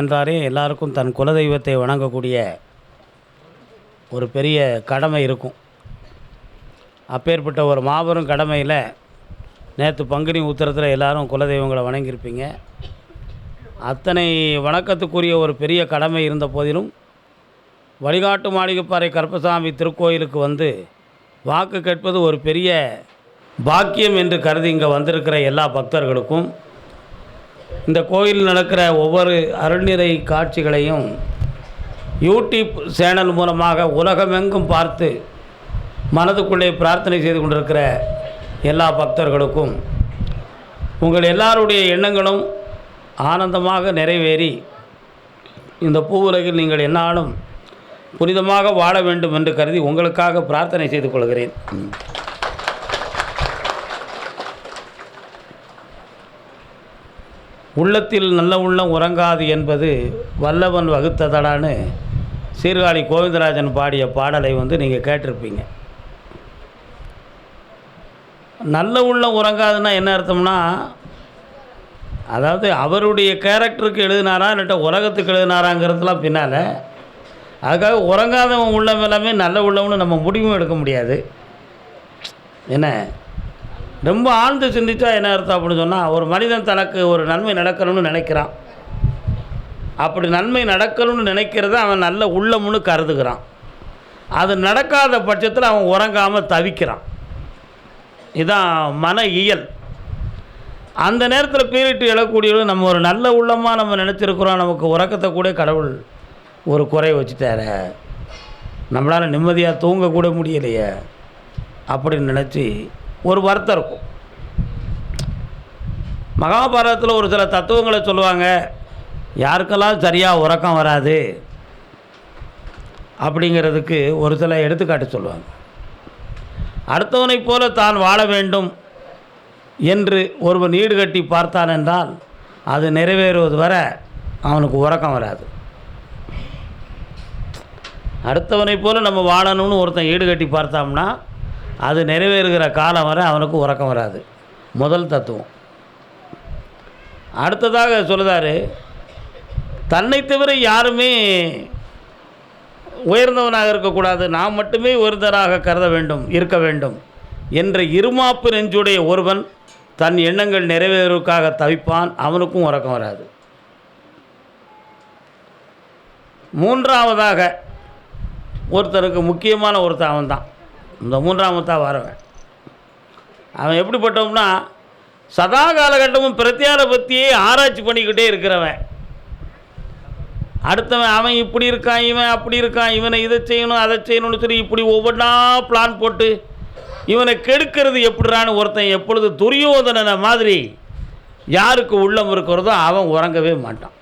என்றாரே எல்லாருக்கும் தன் குலதெய்வத்தை வணங்கக்கூடிய ஒரு பெரிய கடமை இருக்கும். அப்பேற்பட்ட ஒரு மாபெரும் கடமையில் நேற்று பங்குனி உத்திரத்தில் எல்லாரும் குலதெய்வங்களை வணங்கியிருப்பீங்க. அத்தனை வணக்கத்துக்குரிய ஒரு பெரிய கடமை இருந்த போதிலும் வழிகாட்டு மாளிகைப்பாறை கருப்பசாமி திருக்கோயிலுக்கு வந்து வாக்கு கேட்பது ஒரு பெரிய பாக்கியம் என்று கருதி இங்கே வந்திருக்கிற எல்லா பக்தர்களுக்கும் இந்த கோயிலில் நடக்கிற ஒவ்வொரு அருள்நிறை காட்சிகளையும் யூடியூப் சேனல் மூலமாக உலகமெங்கும் பார்த்து மனதுக்குள்ளே பிரார்த்தனை செய்து கொண்டிருக்கிற எல்லா பக்தர்களுக்கும் உங்கள் எல்லாருடைய எண்ணங்களும் ஆனந்தமாக நிறைவேறி இந்த பூவுலகில் நீங்கள் என்னாலும் புனிதமாக வாழ வேண்டும் என்று கருதி உங்களுக்காக பிரார்த்தனை செய்து கொள்கிறேன். உள்ளத்தில் நல்ல உள்ளம் உறங்காது என்பது வல்லவன் வகுத்ததடான்னு சீர்காழி கோவிந்தராஜன் பாடிய பாடலை நீங்கள் கேட்டிருப்பீங்க. நல்ல உள்ளம் உறங்காதுன்னா என்ன அர்த்தம்னா, அதாவது அவருடைய கேரக்டருக்கு எழுதினாரா இல்லாட்ட உலகத்துக்கு எழுதினாராங்கிறதுலாம் பின்னால். அதுக்காக உறங்காதவன் உள்ளம் எல்லாமே நல்ல உள்ளம்னு நம்ம முடிவும் எடுக்க முடியாது. என்ன ரொம்ப ஆழ்ந்து சிந்தித்தா என்ன அர்த்தம் அப்படின்னு சொன்னால், ஒரு மனிதன் தனக்கு ஒரு நன்மை நடக்கணும்னு நினைக்கிறான். அப்படி நன்மை நடக்கணும்னு நினைக்கிறத அவன் நல்ல உள்ளம்னு கருதுகிறான். அது நடக்காத பட்சத்தில் அவன் உறங்காமல் தவிக்கிறான். இதுதான் மன இயல். அந்த நேரத்தில் பீரிட்டு எழக்கூடியது நம்ம ஒரு நல்ல உள்ளமாக நம்ம நினச்சிருக்கிறோம், நமக்கு உறக்கத்தை கூட கடவுள் ஒரு குறை வச்சுட்டார, நம்மளால் நிம்மதியாக தூங்கக்கூட முடியலையே அப்படின்னு நினச்சி ஒரு வருத்தம் இருக்கும். மகாபாரதத்தில் ஒரு சில தத்துவங்களை சொல்லுவாங்க. யாருக்கெல்லாம் சரியாக உறக்கம் வராது அப்படிங்கிறதுக்கு ஒரு சில எடுத்துக்காட்டு சொல்லுவாங்க. அடுத்தவனைப் போல தான் வாழ வேண்டும் என்று ஒருவன் ஈடுகட்டி பார்த்தான் என்றால் அது நிறைவேறுவது வரை அவனுக்கு உறக்கம் வராது. அடுத்தவனைப் போல நம்ம வாழணும்னு ஒருத்தன் ஈடுகட்டி பார்த்தோம்னா அது நிறைவேறுகிற காலம் வரை அவனுக்கு உறக்கம் வராது. முதல் தத்துவம். அடுத்ததாக சொல்லுதார், தன்னை தவிர யாருமே உயர்ந்தவனாக இருக்கக்கூடாது, நாம் மட்டுமே உயர்ந்தவனாக கருத வேண்டும், இருக்க வேண்டும் என்ற இருமாப்பு நெஞ்சுடைய ஒருவன் தன் எண்ணங்கள் நிறைவேறுவதற்காக தவிப்பான், அவனுக்கும் உறக்கம் வராது. மூன்றாவதாக ஒருத்தருக்கு முக்கியமான ஒருத்தன் அவன் தான், இந்த மூன்றாமத்தான் வரவன். அவன் எப்படிப்பட்டவன்னா, சதா காலகட்டமும் பிரத்தியாரை பற்றியே ஆராய்ச்சி பண்ணிக்கிட்டே இருக்கிறவன். அடுத்தவன் அவன் இப்படி இருக்கான், இவன் அப்படி இருக்கான், இவனை இதை செய்யணும் அதை செய்யணும்னு சொல்லி இப்படி ஒவ்வொன்றா பிளான் போட்டு இவனை கெடுக்கிறது எப்படிறான்னு ஒருத்தன் எப்பொழுது துரியோதனனை மாதிரி யாருக்கு உள்ளம் இருக்கிறதோ அவன் உறங்கவே மாட்டான்.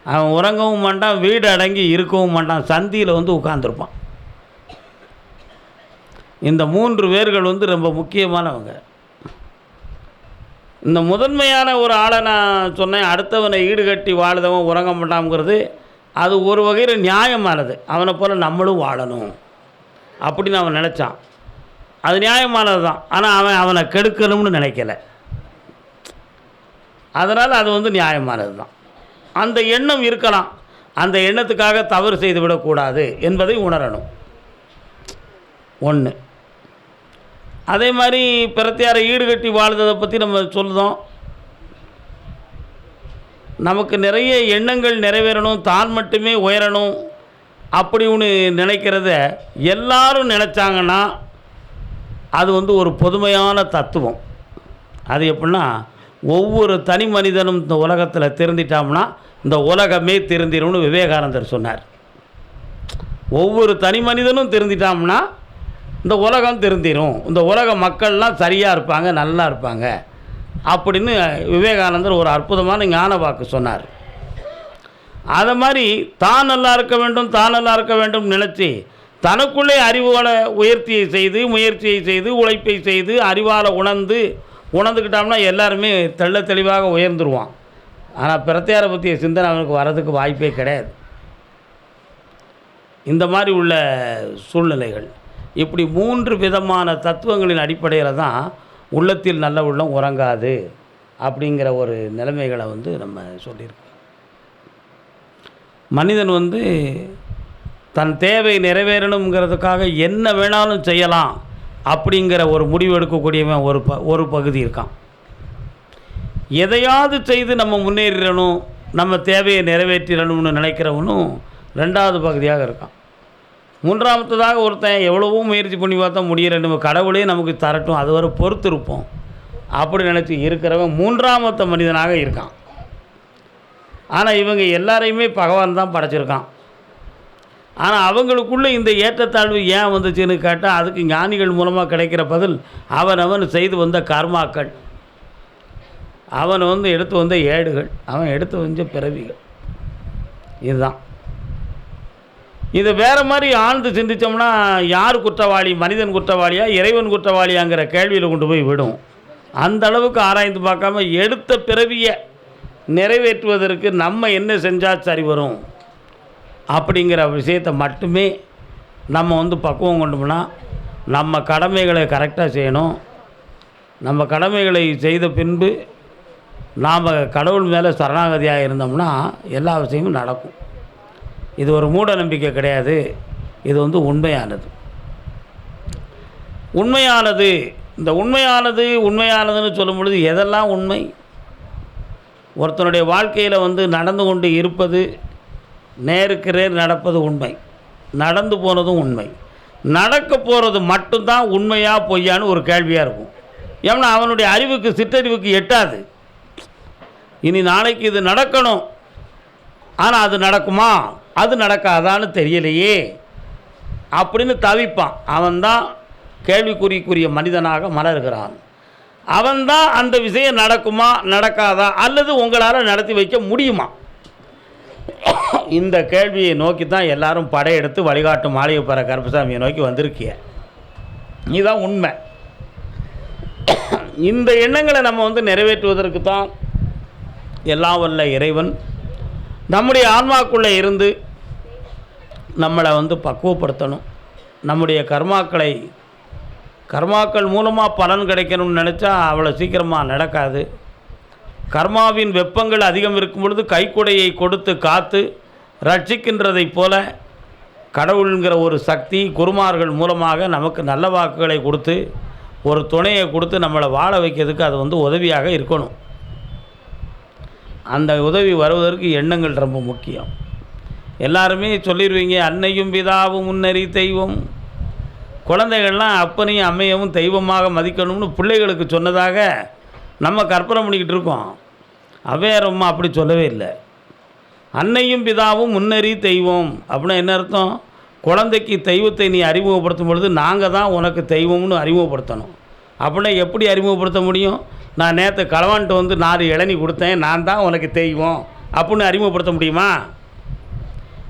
அவன் உறங்கவும் மாட்டான், வீடு அடங்கி இருக்கவும் மாட்டான், சந்தியில் உட்கார்ந்துருப்பான். இந்த மூன்று பேர்கள் ரொம்ப முக்கியமானவங்க. இந்த முதன்மையான ஒரு ஆளை நான் சொன்னேன், அடுத்தவனை ஈடுகட்டி வாழுதவன் உறங்க மாட்டாங்கிறது அது ஒரு வகையில் நியாயமானது. அவனை போல் நம்மளும் வாழணும் அப்படின்னு அவன் நினச்சான், அது நியாயமானது தான். ஆனால் அவனை கெடுக்கணும்னு நினைக்கல, அதனால் அது நியாயமானது தான். அந்த எண்ணம் இருக்கலாம், அந்த எண்ணத்துக்காக தவறு செய்து விடக்கூடாது என்பதை உணரணும். ஒன்று. அதே மாதிரி பிரத்தியாரை ஈடுகட்டி வாழ்ந்ததை பற்றி நம்ம சொல்லுதோம். நமக்கு நிறைய எண்ணங்கள் நிறைவேறணும், தான் மட்டுமே உயரணும் அப்படி ஒன்று நினைக்கிறத எல்லாரும் நினச்சாங்கன்னா அது ஒரு பொதுமையான தத்துவம். அது எப்படின்னா, ஒவ்வொரு தனி மனிதனும் இந்த உலகத்தில் திருந்திட்டோம்னா இந்த உலகமே திருந்திடும்னு விவேகானந்தர் சொன்னார். ஒவ்வொரு தனி மனிதனும் திருந்திட்டோம்னா இந்த உலகம் திருந்திடும், இந்த உலக மக்கள்லாம் சரியாக இருப்பாங்க, நல்லா இருப்பாங்க அப்படின்னு விவேகானந்தர் ஒரு அற்புதமான ஞான வாக்கு சொன்னார். அதை மாதிரி தான் நல்லா இருக்க வேண்டும், தான் நல்லா இருக்க வேண்டும் நினச்சி தனக்குள்ளே அறிவோட முயற்சியை செய்து உழைப்பை செய்து அறிவால் உணர்ந்துக்கிட்டோம்னா எல்லாருமே தெள்ள தெளிவாக உயர்ந்துருவான். ஆனால் பிரத்தியாரை பற்றிய சிந்தனை அவனுக்கு வர்றதுக்கு வாய்ப்பே கிடையாது. இந்த மாதிரி உள்ள சூழ்நிலைகள், இப்படி மூன்று விதமான தத்துவங்களின் அடிப்படையில் தான் உள்ளத்தில் நல்ல உள்ளம் உறங்காது அப்படிங்கிற ஒரு நிலைமைகளை நம்ம சொல்லியிருக்கோம். மனிதன் வந்து தன் தேவை நிறைவேறணுங்கிறதுக்காக என்ன வேணாலும் செய்யலாம் அப்படிங்கிற ஒரு முடிவு எடுக்கக்கூடியவன் ஒரு பகுதி இருக்கான். எதையாவது செய்து நம்ம முன்னேறிடணும், நம்ம தேவையை நிறைவேற்றிடணும்னு நினைக்கிறவனும் ரெண்டாவது பகுதியாக இருக்கான். மூன்றாமத்ததாக ஒருத்தன் எவ்வளவோ முயற்சி பண்ணி பார்த்தா முடியல, நம்ம கடவுளே நமக்கு தரட்டும், அது வரை பொறுத்து இருப்போம் அப்படி நினச்சி இருக்கிறவன் மூன்றாமத்த மனிதனாக இருக்கான். ஆனால் இவங்க எல்லாரையுமே பகவான் தான் படைச்சிருக்கான். ஆனால் அவங்களுக்குள்ளே இந்த ஏற்றத்தாழ்வு ஏன் வந்துச்சுன்னு கேட்டால் அதுக்கு ஞானிகள் மூலமாக கிடைக்கிற பதில் அவன் செய்து வந்த கர்மாக்கள், அவன் எடுத்து வந்த ஏடுகள், அவன் எடுத்து வந்த பிறவிகள். இதுதான். இதை வேறு மாதிரி ஆழ்ந்து சிந்தித்தோம்னா யார் குற்றவாளி, மனிதன் குற்றவாளியா இறைவன் குற்றவாளியாங்கிற கேள்வியில் கொண்டு போய் விடும். அந்த அளவுக்கு ஆராய்ந்து பார்க்காம எடுத்த பிறவியை நிறைவேற்றுவதற்கு நம்ம என்ன செஞ்சால் சரி வரும் அப்படிங்கிற விஷயத்தை மட்டுமே நம்ம பக்குவம் கொண்டோம்னா நம்ம கடமைகளை கரெக்டாக செய்யணும். நம்ம கடமைகளை செய்த பின்பு நாம் கடவுள் மேலே சரணாகதியாக இருந்தோம்னா எல்லா விஷயமும் நடக்கும். இது ஒரு மூட நம்பிக்கை கிடையாது, இது உண்மையானது. இந்த உண்மையானதுன்னு சொல்லும் பொழுது எதெல்லாம் உண்மை? ஒருத்தனுடைய வாழ்க்கையில் நடந்து கொண்டு இருப்பது, நேருக்கு நேர் நடப்பது உண்மை, நடந்து போனதும் உண்மை, நடக்க போகிறது மட்டும்தான் உண்மையா பொய்யான்னு ஒரு கேள்வியாக இருக்கும். ஏன்னா அவனுடைய அறிவுக்கு சிற்றறிவுக்கு எட்டாது. இனி நாளைக்கு இது நடக்கணும், ஆனால் அது நடக்குமா அது நடக்காதான்னு தெரியலையே அப்படின்னு தவிப்பான். அவன்தான் கேள்விக்குறிக்குரிய மனிதனாக மலர்கிறான். அவன்தான் அந்த விஷயம் நடக்குமா நடக்காதா அல்லது உங்களால் நடத்தி வைக்க முடியுமா, இந்த கேள்வியை நோக்கி தான் எல்லாரும் படையெடுத்து வழிகாட்டு மாளிகைப்பற கருப்பசாமியை நோக்கி வந்திருக்கிய. இதுதான் உண்மை. இந்த எண்ணங்களை நம்ம நிறைவேற்றுவதற்கு தான் எல்லாம் வல்ல இறைவன் நம்முடைய ஆன்மாக்குள்ளே இருந்து நம்மளை பக்குவப்படுத்தணும். நம்முடைய கர்மாக்கள் மூலமாக பலன் கிடைக்கணும்னு நினச்சா அவ்வளோ சீக்கிரமாக நடக்காது. கர்மாவின் வெப்பங்கள் அதிகம் இருக்கும் பொழுது கைக்குடையை கொடுத்து காத்து ரட்சிக்கின்றதைப் போல கடவுளுங்கிற ஒரு சக்தி குருமார்கள் மூலமாக நமக்கு நல்ல வாக்குகளை கொடுத்து ஒரு துணையை கொடுத்து நம்மளை வாழ வைக்கிறதுக்கு அது உதவியாக இருக்கணும். அந்த உதவி வருவதற்கு எண்ணங்கள் ரொம்ப முக்கியம். எல்லாருமே சொல்லிடுவீங்க, அன்னையும் பிதாவும் முன்னறி தெய்வம். குழந்தைகள்லாம் அப்பனையும் அம்மையவும் தெய்வமாக மதிக்கணும்னு பிள்ளைகளுக்கு சொன்னதாக நம்ம கற்பனை பண்ணிக்கிட்டு இருக்கோம். அவ்வையார் அம்மா அப்படி சொல்லவே இல்லை. அன்னையும் பிதாவும் முன்னறி தெய்வம் அப்படின்னா என்ன அர்த்தம்? குழந்தைக்கு தெய்வத்தை நீ அறிமுகப்படுத்தும் பொழுது நாங்கள் தான் உனக்கு தெய்வம்னு அறிமுகப்படுத்தணும். அப்படின்னா எப்படி அறிமுகப்படுத்த முடியும்? நான் நேற்று களவான்ட்டு 4 இளநீ கொடுத்தேன், நான் தான் உனக்கு தெய்வம் அப்படின்னு அறிமுகப்படுத்த முடியுமா?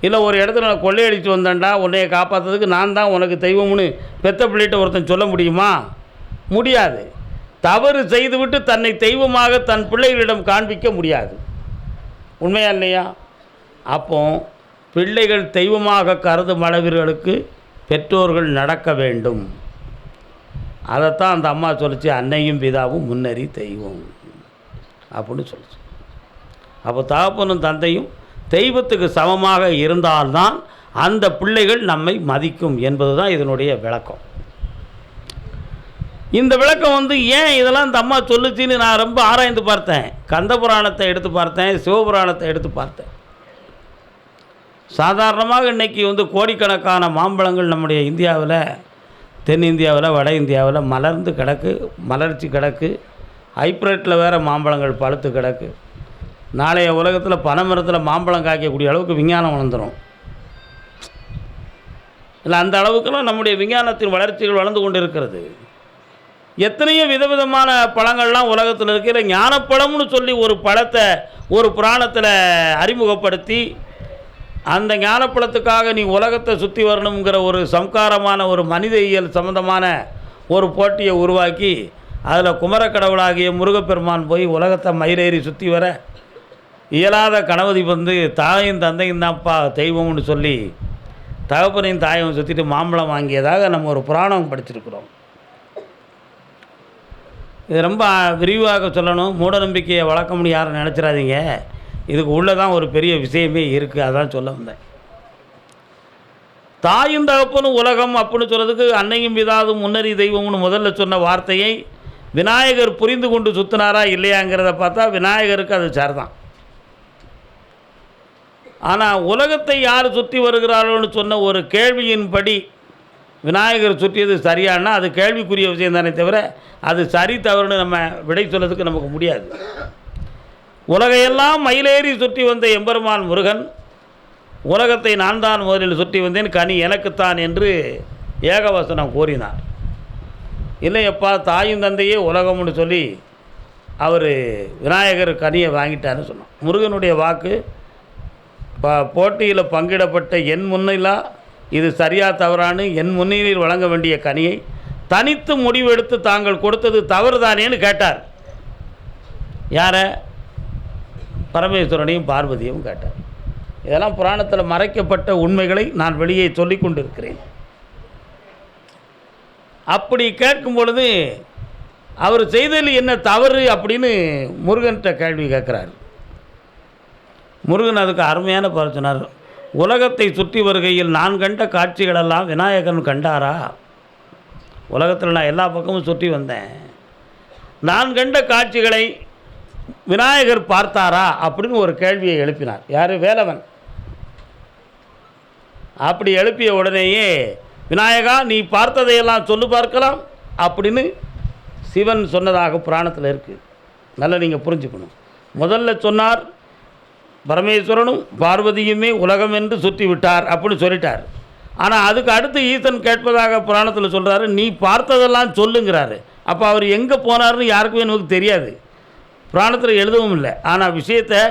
இல்லை ஒரு இடத்துல நான் கொள்ளையடித்து வந்தேன்டா, உன்னையை காப்பாற்றுறதுக்கு நான் தான் உனக்கு தெய்வம்னு பெத்த பிள்ளைகிட்ட ஒருத்தன் சொல்ல முடியுமா? முடியாது. தவறு செய்துவிட்டு தன்னை தெய்வமாக தன் பிள்ளைகளிடம் காண்பிக்க முடியாது. உண்மையா இல்லையா? அப்போ பிள்ளைகள் தெய்வமாக கருதும் அளவிற்கு பெற்றோர்கள் நடக்க வேண்டும். அதைத்தான் அந்த அம்மா சொல்லிச்சு, அன்னையும் பிதாவும் முன்னறி தெய்வம் அப்படின்னு சொல்லிச்சு. அப்போ தகப்பனும் தந்தையும் தெய்வத்துக்கு சமமாக இருந்தால்தான் அந்த பிள்ளைகள் நம்மை மதிக்கும் என்பது தான் இதனுடைய விளக்கம். இந்த விளக்கம் ஏன் இதெல்லாம் இந்த அம்மா சொல்லுச்சின்னு நான் ரொம்ப ஆராய்ந்து பார்த்தேன். கந்த புராணத்தை எடுத்து பார்த்தேன், சிவபுராணத்தை எடுத்து பார்த்தேன். சாதாரணமாக இன்றைக்கி கோடிக்கணக்கான மாம்பழங்கள் நம்முடைய இந்தியாவில், தென்னிந்தியாவில், வட இந்தியாவில் மலர்ந்து கிடக்கு, மலர்ச்சி கிடக்கு. ஹைப்ரேட்டில் வேறு மாம்பழங்கள் பழுத்து கிடக்கு. நாளைய உலகத்தில் பனைமரத்தில் மாம்பழம் காய்க்கக்கூடிய அளவுக்கு விஞ்ஞானம் வளர்ந்துடும். இல்லை அந்த அளவுக்குலாம் நம்முடைய விஞ்ஞானத்தின் வளர்ச்சிகள் வளர்ந்து கொண்டு இருக்கிறது. எத்தனையோ விதவிதமான பழங்கள்லாம் உலகத்தில் இருக்கிற ஞானப்பழம்னு சொல்லி ஒரு பழத்தை ஒரு புராணத்தில் அறிமுகப்படுத்தி அந்த ஞானப்பழத்துக்காக நீ உலகத்தை சுற்றி வரணுங்கிற ஒரு சம்காரமான ஒரு மனித இயல் சம்பந்தமான ஒரு போட்டியை உருவாக்கி அதில் குமரக்கடவுளாகிய முருகப்பெருமான் போய் உலகத்தை மயிலேறி சுற்றி வர இயலாத கணவதி தாயும் தந்தையும் தான்ப்பா தெய்வம்னு சொல்லி தகப்பனையும் தாயும் சுற்றிட்டு மாம்பழம் வாங்கியதாக நம்ம ஒரு புராணம் படிச்சிருக்கிறோம். இது ரொம்ப விரிவாக சொல்லணும். மூடநம்பிக்கையை வளர்க்க முடியும் யாரும் நினச்சிடாதீங்க. இதுக்கு உள்ளே தான் ஒரு பெரிய விஷயமே இருக்குது, அதான் சொல்ல வந்தேன். தாயும் தகப்பனும் உலகம் அப்படின்னு சொல்கிறதுக்கு அன்னையும் பிதாவும் முன்னறி தெய்வம்னு முதல்ல சொன்ன வார்த்தையை விநாயகர் புரிந்து கொண்டு சுற்றினாரா இல்லையாங்கிறத பார்த்தா விநாயகருக்கு அது சரிதான். ஆனால் உலகத்தை யார் சுற்றி வருகிறார்கள்னு சொன்ன ஒரு கேள்வியின்படி விநாயகர் சுற்றியது சரியானா அது கேள்விக்குரிய விஷயம் தானே தவிர அது சரி தவறுன்னு நம்ம விடை சொல்கிறதுக்கு நமக்கு முடியாது. உலகையெல்லாம் மயிலேறி சுற்றி வந்த எம்பெருமான் முருகன் உலகத்தை நான் தான் முதலில் சுற்றி வந்தேன், கனி எனக்குத்தான் என்று ஏகவசனம் கூறினார். இல்லையப்பா, தாயும் தந்தையே உலகம்னு சொல்லி அவர் விநாயகர் கனியை வாங்கிட்டார்னு சொன்னோம். முருகனுடைய வாக்கு போட்டியில் பங்கிடப்பட்ட என் முன்னிலா இது சரியா தவறானு என் முன்னிலையில் வழங்க வேண்டிய கனியை தனித்து முடிவெடுத்து தாங்கள் கொடுத்தது தவறு தானேன்னு கேட்டார். யாரை? பரமேஸ்வரனையும் பார்வதியும் கேட்டார். இதெல்லாம் புராணத்தில் மறைக்கப்பட்ட உண்மைகளை நான் வெளியே சொல்லி கொண்டிருக்கிறேன். அப்படி கேட்கும் பொழுது அவர் செய்ததில் என்ன தவறு அப்படின்னு முருகன்கிட்ட கேள்வி கேட்குறார். முருகன் அதுக்கு அருமையான பதில் சொன்னார். உலகத்தை சுற்றி வருகையில் நான் கண்ட காட்சிகளெல்லாம் விநாயகன் கண்டாரா? உலகத்தில் நான் எல்லா பக்கமும் சுற்றி வந்தேன், நான் கண்ட காட்சிகளை விநாயகர் பார்த்தாரா அப்படின்னு ஒரு கேள்வியை எழுப்பினார். யார்? வேலவன். அப்படி எழுப்பிய உடனேயே விநாயகா நீ பார்த்ததையெல்லாம் சொல்லு பார்க்கலாம் அப்படின்னு சிவன் சொன்னதாக புராணத்தில் இருக்குது. நல்லா நீங்கள் புரிஞ்சுக்கணும். முதல்ல சொன்னார் பரமேஸ்வரனும் பார்வதியுமே உலகம் என்று சுற்றி விட்டார் அப்படின்னு சொல்லிட்டார். ஆனால் அதுக்கு அடுத்து ஈசன் கேட்பதாக புராணத்தில் சொல்கிறாரு, நீ பார்த்ததெல்லாம் சொல்லுங்கிறாரு. அப்போ அவர் எங்கே போனார்னு யாருக்குமே நமக்கு தெரியாது, புராணத்தில் எழுதவும் இல்லை. ஆனால் விஷயத்தை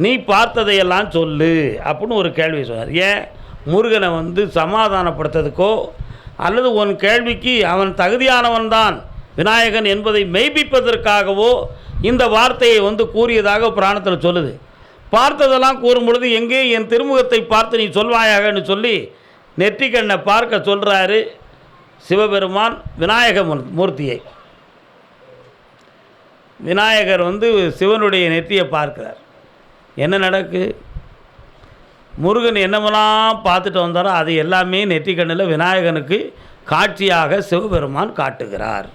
நீ பார்த்ததையெல்லாம் சொல்லு அப்படின்னு ஒரு கேள்வி சொன்னார். ஏன்? முருகனை சமாதானப்படுத்துறதுக்கோ அல்லது உன் கேள்விக்கு அவன் தகுதியானவன் தான் விநாயகன் என்பதை மெய்ப்பிப்பதற்காகவோ இந்த வார்த்தையை கூறியதாக புராணத்தில் சொல்லுது. பார்த்ததெல்லாம் கூறும் பொழுது எங்கே என் திருமுகத்தை பார்த்து நீ சொல்வாயாகன்னு சொல்லி நெற்றிக்கண்ணை பார்க்க சொல்கிறாரு சிவபெருமான் விநாயக மூர்த்தியை. விநாயகர் சிவனுடைய நெற்றியை பார்க்கிறார். என்ன நடக்கு? முருகன் என்னமெல்லாம் பார்த்துட்டு வந்தாரோ அது எல்லாமே நெற்றிக்கண்ணில் விநாயகனுக்கு காட்சியாக சிவபெருமான் காட்டுகிறார்.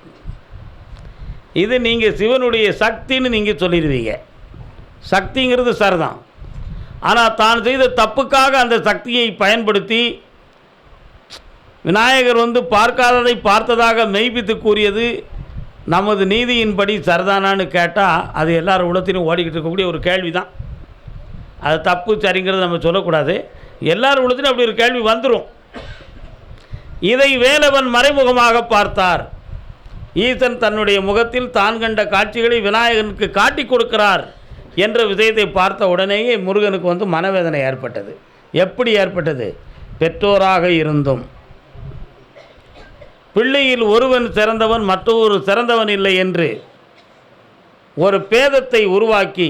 இது நீங்கள் சிவனுடைய சக்தின்னு நீங்கள் சொல்லிடுவீங்க. சக்திங்கிறது சரிதான். ஆனால் தான் செய்த தப்புக்காக அந்த சக்தியை பயன்படுத்தி விநாயகர் பார்க்காததை பார்த்ததாக மெய்ப்பித்து கூறியது நமது நீதியின்படி சரிதானான்னு கேட்டால் அது எல்லார் உள்ளத்திலும் ஓடிக்கிட்டு இருக்கக்கூடிய ஒரு கேள்வி தான். அது தப்பு சரிங்கிறது நம்ம சொல்லக்கூடாது. எல்லார் உள்ளத்திலும் அப்படி ஒரு கேள்வி வந்துடும். இதை வேலவன் மறைமுகமாக பார்த்தார். ஈசன் தன்னுடைய முகத்தில் தான் கண்ட காட்சிகளை விநாயகனுக்கு காட்டி கொடுக்கிறார் என்ற விஷயத்தை பார்த்த உடனேயே முருகனுக்கு மனவேதனை ஏற்பட்டது. எப்படி ஏற்பட்டது? பெற்றோராக இருந்தும் பிள்ளையில் ஒருவன் சிறந்தவன் மற்றொரு சிறந்தவன் இல்லை என்று ஒரு பேதத்தை உருவாக்கி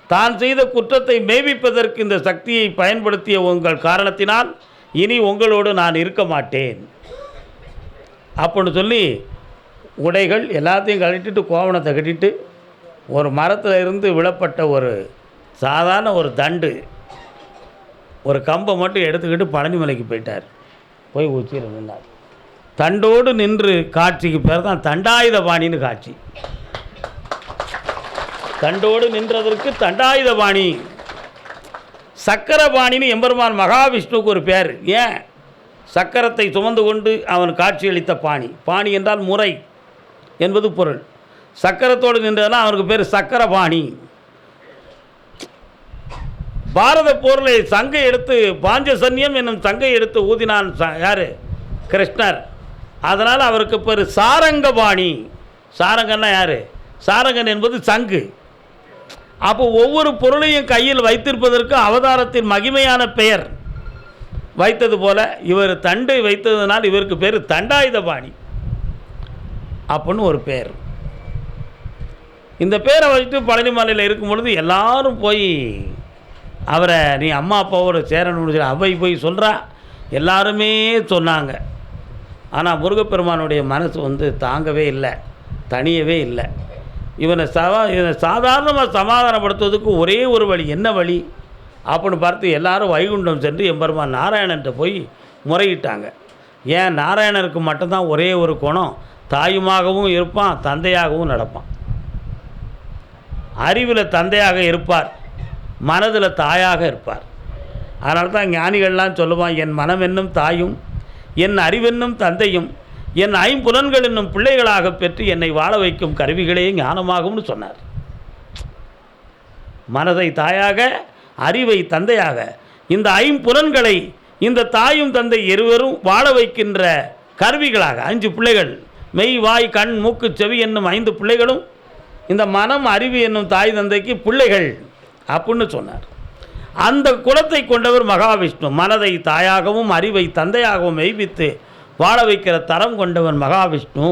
தான் செய்த குற்றத்தை மெய்ப்பிப்பதற்கு இந்த சக்தியை பயன்படுத்திய உங்கள் காரணத்தினால் இனி உங்களோடு நான் இருக்க மாட்டேன் அப்படின்னு சொல்லி உடைகள் எல்லாத்தையும் கழட்டிட்டு கோவணத்தை கட்டிட்டு ஒரு மரத்தில் இருந்து விழப்பட்ட ஒரு சாதாரண ஒரு தண்டு ஒரு கம்பை மட்டும் எடுத்துக்கிட்டு பழனிமலைக்கு போயிட்டார். போய் உச்சியில் நின்றார். தண்டோடு நின்று காட்சிக்கு பேர் தான் தண்டாயுதபாணின்னு காட்சி. தண்டோடு நின்றதற்கு தண்டாயுதபாணி. சக்கரபாணின்னு எம்பெருமான் மகாவிஷ்ணுவுக்கு ஒரு பேர். ஏன்? சக்கரத்தை சுமந்து கொண்டு அவன் காட்சியளித்த பாணி. பாணி என்றால் முறை என்பது பொருள். சக்கரத்தோடு நின்றதுனா அவனுக்கு பேர் சக்கரபாணி. பாரத போரில் சங்கை எடுத்து பாஞ்சசன்யம் என்னும் சங்கை எடுத்து ஊதினான் யார்? கிருஷ்ணர். அதனால் அவருக்கு பேர் சாரங்கபாணி. சாரங்கன்னா யார்? சாரங்கன் என்பது சங்கு. அப்போ ஒவ்வொரு பொருளையும் கையில் வைத்திருப்பதற்கு அவதாரத்தின் மகிமையான பெயர் வைத்தது போல இவர் தண்டை வைத்ததுனால் இவருக்கு பேர் தண்டாயுதபாணி அப்படின்னு ஒரு பேர். இந்த பேரை வச்சுட்டு பழனிமலையில் இருக்கும் பொழுது எல்லாரும் போய் அவரை நீ அம்மா அப்பாவோட சேரணும்னு சொல்லி அவை போய் சொல்கிறா. எல்லாருமே சொன்னாங்க. ஆனால் முருகப்பெருமானுடைய மனசு தாங்கவே இல்லை, தனியவே இல்லை. இவனை சாதாரணமாக சமாதானப்படுத்துவதற்கு ஒரே ஒரு வழி, என்ன வழி அப்படின்னு பார்த்து எல்லாரும் வைகுண்டம் சென்று எம்பெருமான் நாராயணன்ட்ட போய் முறையிட்டாங்க. ஏன் நாராயணனுக்கு மட்டும்தான் ஒரே ஒரு குணம், தாயுமாகவும் இருப்பான், தந்தையாகவும் நடப்பான். அறிவில் தந்தையாக இருப்பார், மனதில் தாயாக இருப்பார். அதனால தான் ஞானிகள்லாம் சொல்லுவான், என் மனம் என்னும் தாயும் என் அறிவென்னும் தந்தையும் என் ஐம்புலன்கள் என்னும் பிள்ளைகளாக பெற்று என்னை வாழ வைக்கும் கருவிகளே ஞானமாகும்னு சொன்னார். மனதை தாயாக, அறிவை தந்தையாக, இந்த ஐம்புலன்களை இந்த தாயும் தந்தை இருவரும் வாழ வைக்கின்ற கருவிகளாக 5 பிள்ளைகள், மெய் வாய் கண் மூக்கு செவி என்னும் 5 பிள்ளைகளும் இந்த மனம் அறிவு என்னும் தாய் தந்தைக்கு பிள்ளைகள் அப்படின்னு சொன்னார். அந்த குலத்தை கொண்டவர் மகாவிஷ்ணு. மனதை தாயாகவும் அறிவை தந்தையாகவும் மெய்வித்து வாழ வைக்கிற தரம் கொண்டவன் மகாவிஷ்ணு.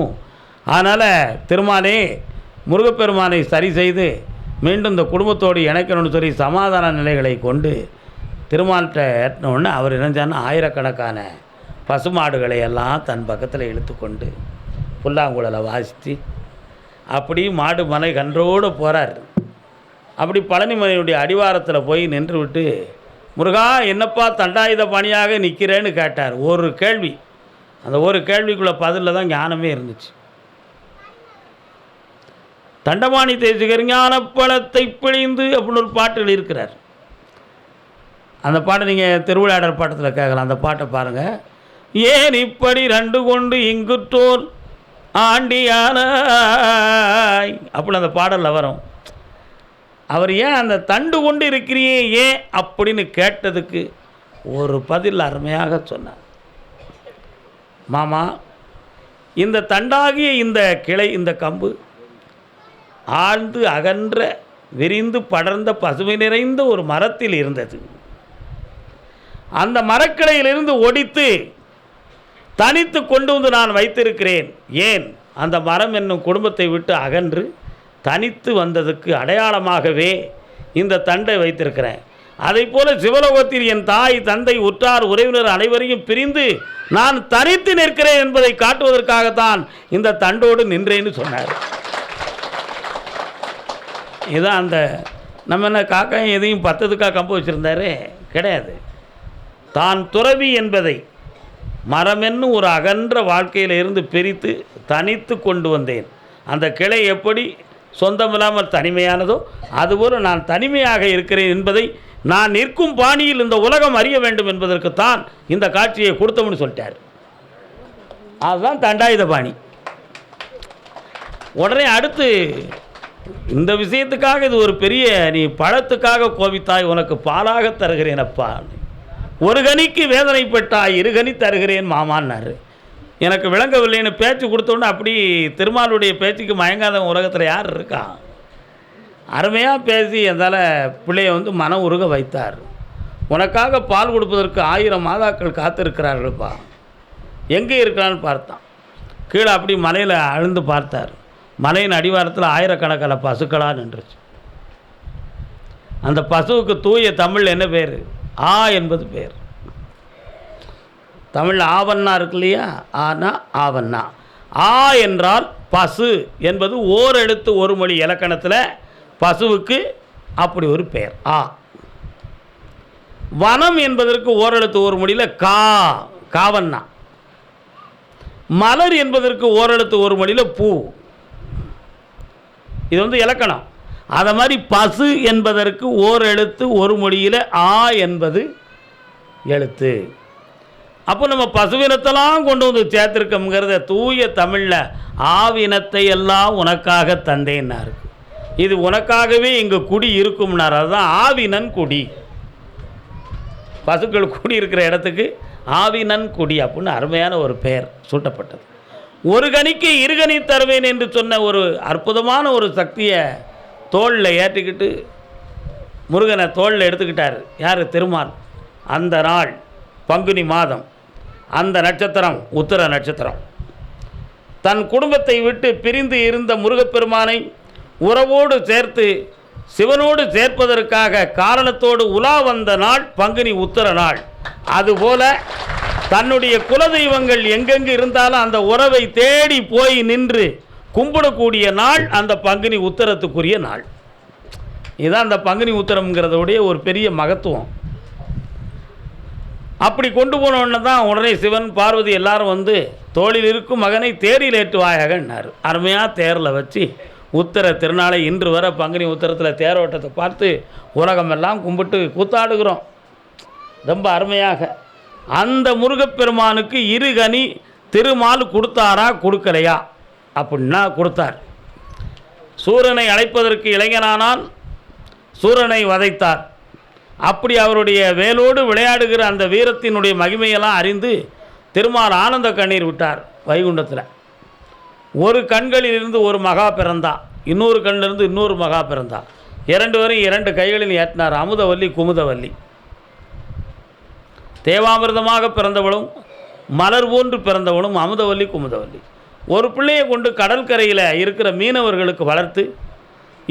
அதனால் திருமாலே முருகப்பெருமானை சரி செய்து மீண்டும் இந்த குடும்பத்தோடு இணைக்கணும்னு சொல்லி சமாதான நிலைகளை கொண்டு திருமால்கிட்ட ஏற்றினோடனே அவர் இணைஞ்சான்னு ஆயிரக்கணக்கான பசுமாடுகளை எல்லாம் தன் பக்கத்தில் இழுத்து கொண்டு புல்லாங்குழலை வாசித்து அப்படி மாடு மலை கன்றோடு போகிறார். அப்படி பழனிமலையுடைய அடிவாரத்தில் போய் நின்று விட்டு, முருகா என்னப்பா தண்டாயுத பணியாக நிற்கிறேன்னு கேட்டார். ஒரு கேள்வி, அந்த ஒரு கேள்விக்குள்ள பதிலில் தான் ஞானமே இருந்துச்சு. தண்டபாணி தேசிகர் ஞானப்பழத்தை பிழிந்து அப்படின்னு ஒரு பாட்டில் இருக்கிறார். அந்த பாட்டை நீங்கள் திருவிளையாடல் பாட்டத்தில் கேட்கலாம். அந்த பாட்டை பாருங்கள். ஏன் இப்படி 2 கொண்டு இங்குற்றோர் ஆண்டியானாய் அப்படின்னு அந்த பாடலில் வரும். அவர் ஏன் அந்த தண்டு கொண்டு இருக்கிறியே ஏன் அப்படின்னு கேட்டதுக்கு ஒரு பதில் அருமையாக சொன்னார். மாமா, இந்த தண்டாகிய இந்த கிளை, இந்த கம்பு ஆழ்ந்து அகன்ற விரிந்து படர்ந்த பசுமை நிறைந்த ஒரு மரத்தில் இருந்தது. அந்த மரக்கிளையிலிருந்து ஒடித்து தனித்து கொண்டு வந்து நான் வைத்திருக்கிறேன். ஏன் அந்த மரம் என்னும் குடும்பத்தை விட்டு அகன்று தனித்து வந்ததுக்கு அடையாளமாகவே இந்த தண்டை வைத்திருக்கிறேன். அதை போல சிவலோகத்தில் என் தாய் தந்தை உற்றார் உறவினர் அனைவரையும் பிரிந்து நான் தனித்து நிற்கிறேன் என்பதை காட்டுவதற்காகத்தான் இந்த தண்டோடு நின்றேன்னு சொன்னார். இதுதான் அந்த நம்ம என்ன காக்காயும் எதையும் 10க்காக கம்பு வச்சுருந்தாரு கிடையாது. தான் துறவி என்பதை மரமென்னும் ஒரு அகன்ற வாழ்க்கையில் இருந்து பிரித்து தனித்து கொண்டு வந்தேன். அந்த கிளை எப்படி சொந்தமில்லாமல் தனிமையானதோ அதுபோல் நான் தனிமையாக இருக்கிறேன் என்பதை நான் நிற்கும் பாணியில் இந்த உலகம் அறிய வேண்டும் என்பதற்குத்தான் இந்த காட்சியை கொடுத்தோம்னு சொல்லிட்டார். அதுதான் தண்டாயுத பாணி. உடனே அடுத்து இந்த விஷயத்துக்காக இது ஒரு பெரிய, நீ பழத்துக்காக கோபித்தாய், உனக்கு பாலாக தருகிறேன் அப்பா, ஒரு கனிக்கு வேதனைப்பட்டாய் 2 கனி தருகிறேன் மாமான்னாரு. எனக்கு விளங்கவில்லைன்னு பேச்சு கொடுத்தோன்னே அப்படி திருமாலுடைய பேச்சுக்கு மயங்காதவன் உலகத்தில் யார் இருக்கா? அருமையாக பேசி எந்தால் பிள்ளையை மனம் உருக வைத்தார். உனக்காக பால் கொடுப்பதற்கு 1000 மாதாக்கள் காத்திருக்கிறார்கள்ப்பா, எங்கே இருக்கிறான்னு பார்த்தான். கீழே அப்படி மலையில் அழுந்து பார்த்தார். மலையின் அடிவாரத்தில் ஆயிரக்கணக்கான பசுக்களாக நின்றுச்சு. அந்த பசுவுக்கு தூய தமிழ் என்ன பேர்? ஆ என்பது பேர். தமிழ் ஆவண்ணா இருக்கு இல்லையா? ஆனா ஆவண்ணா. ஆ என்றால் பசு என்பது ஓர் எழுத்து ஒரு மொழி இலக்கணத்தில் பசுவுக்கு அப்படி ஒரு பெயர் ஆ. வனம் என்பதற்கு ஓரெழுத்து ஒரு மொழியில் கா, காவண்ணா. மலர் என்பதற்கு ஓரெழுத்து ஒரு மொழியில் பூ. இது இலக்கணம். அதை மாதிரி பசு என்பதற்கு ஓர் எழுத்து ஒரு மொழியில் ஆ என்பது எழுத்து. அப்போ நம்ம பசுவினத்தெல்லாம் கொண்டு வந்து சேர்த்துருக்கோங்கிறத தூய தமிழில் ஆவினத்தை எல்லாம் உனக்காக தந்தேன்னாரு. இது உனக்காகவே இங்கே குடி இருக்கும்னார். அதுதான் ஆவினன் குடி. பசுக்கள் குடி இருக்கிற இடத்துக்கு ஆவினன் குடி அப்படின்னு அருமையான ஒரு பெயர் சூட்டப்பட்டது. ஒரு கனிக்கு 2 கனி தருவேன் என்று சொன்ன ஒரு அற்புதமான ஒரு சக்தியை தோளில் ஏற்றிக்கிட்டு முருகனை தோளில் எடுத்துக்கிட்டார். யார்? திருமால். அந்த நாள் பங்குனி மாதம், அந்த நட்சத்திரம் உத்திர நட்சத்திரம். தன் குடும்பத்தை விட்டு பிரிந்து இருந்த முருகப்பெருமானை உறவோடு சேர்த்து சிவனோடு சேர்ப்பதற்காக காரணத்தோடு உலா வந்த நாள் பங்குனி உத்திர நாள். அதுபோல தன்னுடைய குலதெய்வங்கள் எங்கெங்கு இருந்தாலும் அந்த உறவை தேடி போய் நின்று கும்பிடக்கூடிய நாள் அந்த பங்குனி உத்தரத்துக்குரிய நாள். இதுதான் அந்த பங்குனி உத்தரம்ங்கிறதோடைய ஒரு பெரிய மகத்துவம். அப்படி கொண்டு போனோன்னு தான் உடனே சிவன் பார்வதி எல்லாரும் வந்து தோளில் இருக்கும் மகனை தேரில் ஏற்றுவாயாகன்னார். அருமையாக தேரில் வச்சு உத்தர திருநாளை இன்று வர பங்குனி உத்தரத்தில் தேரோட்டத்தை பார்த்து உலகமெல்லாம் கும்பிட்டு கூத்தாடுகிறோம். ரொம்ப அருமையாக அந்த முருகப்பெருமானுக்கு இருகனி திருமால் கொடுத்தாரா கொடுக்கலையா அப்படின்னா கொடுத்தார். சூரனை அழைப்பதற்கு இளைஞனானால் சூரனை வதைத்தார். அப்படி அவருடைய வேலோடு விளையாடுகிற அந்த வீரத்தினுடைய மகிமையெல்லாம் அறிந்து திருமால் ஆனந்த கண்ணீர் விட்டார் வைகுண்டத்தில். ஒரு கண்களிலிருந்து ஒரு மகா பிறந்தா, இன்னொரு கண்ணிலிருந்து இன்னொரு மகா பிறந்தா. 2 பேரும் 2 கைகளில் ஏற்றினார். அமுதவல்லி குமுதவல்லி. தேவாமிர்தமாக பிறந்தவளும் மலர் போன்று பிறந்தவளும் அமுதவல்லி குமுதவல்லி. ஒரு பிள்ளையை கொண்டு கடற்கரையில் இருக்கிற மீனவர்களுக்கு வளர்த்து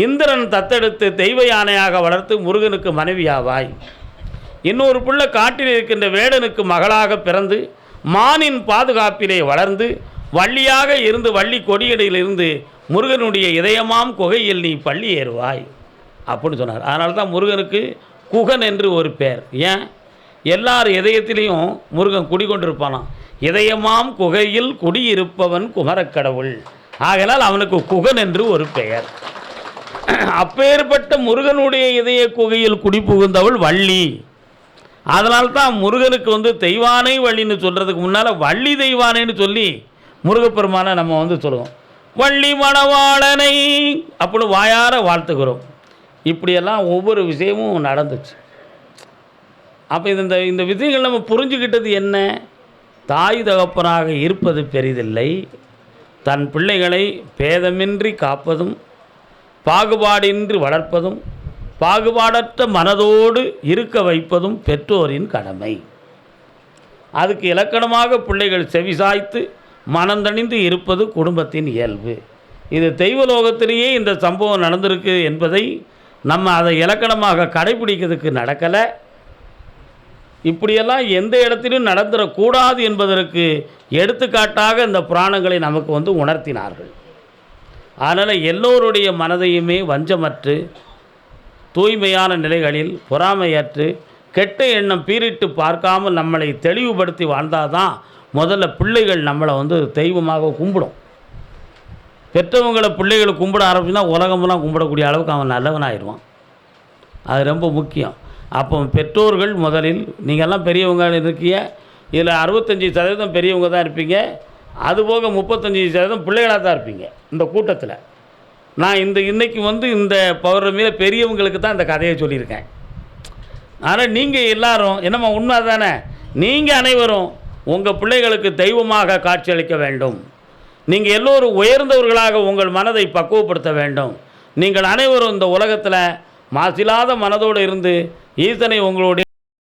இந்திரன் தத்தெடுத்து தெய்வ யானையாக வளர்த்து முருகனுக்கு மனைவியாவாய். இன்னொரு பிள்ளை காட்டில் இருக்கின்ற வேடனுக்கு மகளாக பிறந்து மானின் பாதுகாப்பிலே வளர்ந்து வள்ளியாக இருந்து வள்ளி கொடியடியிலிருந்து முருகனுடைய இதயமாம் குகையில் நீ பள்ளி ஏறுவாய் அப்படின்னு சொன்னார். அதனால தான் முருகனுக்கு குகன் என்று ஒரு பெயர். ஏன்? எல்லார் இதயத்திலையும் முருகன் குடிகொண்டிருப்பானான். இதயமாம் குகையில் குடியிருப்பவன் குமரக்கடவுள். ஆகையால் அவனுக்கு குகன் என்று ஒரு பெயர். அப்பேற்பட்ட முருகனுடைய இதய குகையில் குடி புகுந்தவள் வள்ளி. அதனால்தான் முருகனுக்கு வந்து தெய்வானை வள்ளின்னு சொல்கிறதுக்கு முன்னால் வள்ளி தெய்வானைன்னு சொல்லி முருகப்பெருமானை நம்ம வந்து சொல்லுவோம். வள்ளி மணவாளனை அப்படின்னு வாயார வாழ்த்துக்கிறோம். இப்படியெல்லாம் ஒவ்வொரு விஷயமும் நடந்துச்சு. அப்போ இந்த விஷயங்கள் நம்ம புரிஞ்சுக்கிட்டது என்ன? தாய் தகப்பனாக இருப்பது பெரிதில்லை, தன் பிள்ளைகளை பேதமின்றி காப்பதும் பாகுபாடின்றி வளர்ப்பதும் பாகுபாடற்ற மனதோடு இருக்க வைப்பதும் பெற்றோரின் கடமை. அதுக்கு இலக்கணமாக பிள்ளைகள் செவிசாய்த்து மனந்தணிந்து இருப்பது குடும்பத்தின் இயல்பு. இது தெய்வலோகத்திலேயே இந்த சம்பவம் நடந்திருக்கு என்பதை நம்ம அதை இலக்கணமாக கடைபிடிக்கிறதுக்கு நடக்கலை. இப்படியெல்லாம் எந்த இடத்திலும் நடந்துடக்கூடாது என்பதற்கு எடுத்துக்காட்டாக இந்த புராணங்களை நமக்கு வந்து உணர்த்தினார்கள். அதனால் எல்லோருடைய மனதையுமே வஞ்சமற்று தூய்மையான நிலைகளில் பொறாமையற்று கெட்ட எண்ணம் பீரிட்டு பார்க்காமல் நம்மளை தெளிவுபடுத்தி வாழ்ந்தால் தான் முதல்ல பிள்ளைகள் நம்மளை வந்து தெய்வமாக கும்பிடும். பெற்றவங்களை பிள்ளைகளை கும்பிட ஆரம்பிச்சுன்னா உலகமெல்லாம் கும்பிடக்கூடிய அளவுக்கு அவன் நல்லவனாகிடுவான். அது ரொம்ப முக்கியம். அப்போ பெற்றோர்கள் முதலில், நீங்கள்லாம் பெரியவங்க இருக்கீங்க, இதில் 65% பெரியவங்க தான் இருப்பீங்க, அதுபோக 35% பிள்ளைகளாக தான் இருப்பீங்க இந்த கூட்டத்தில். நான் இன்றைக்கி வந்து இந்த பௌர்ணமியில் பெரியவங்களுக்கு தான் இந்த கதையை சொல்லியிருக்கேன். ஆனால் நீங்கள் எல்லாரும் என்னம்மா உண்மை தானே, நீங்கள் அனைவரும் உங்கள் பிள்ளைகளுக்கு தெய்வமாக காட்சியளிக்க வேண்டும். நீங்கள் எல்லோரும் உயர்ந்தவர்களாக உங்கள் மனதை பக்குவப்படுத்த வேண்டும். நீங்கள் அனைவரும் இந்த உலகத்தில் மாசில்லாத மனதோடு இருந்து ஈசனை உங்களுடைய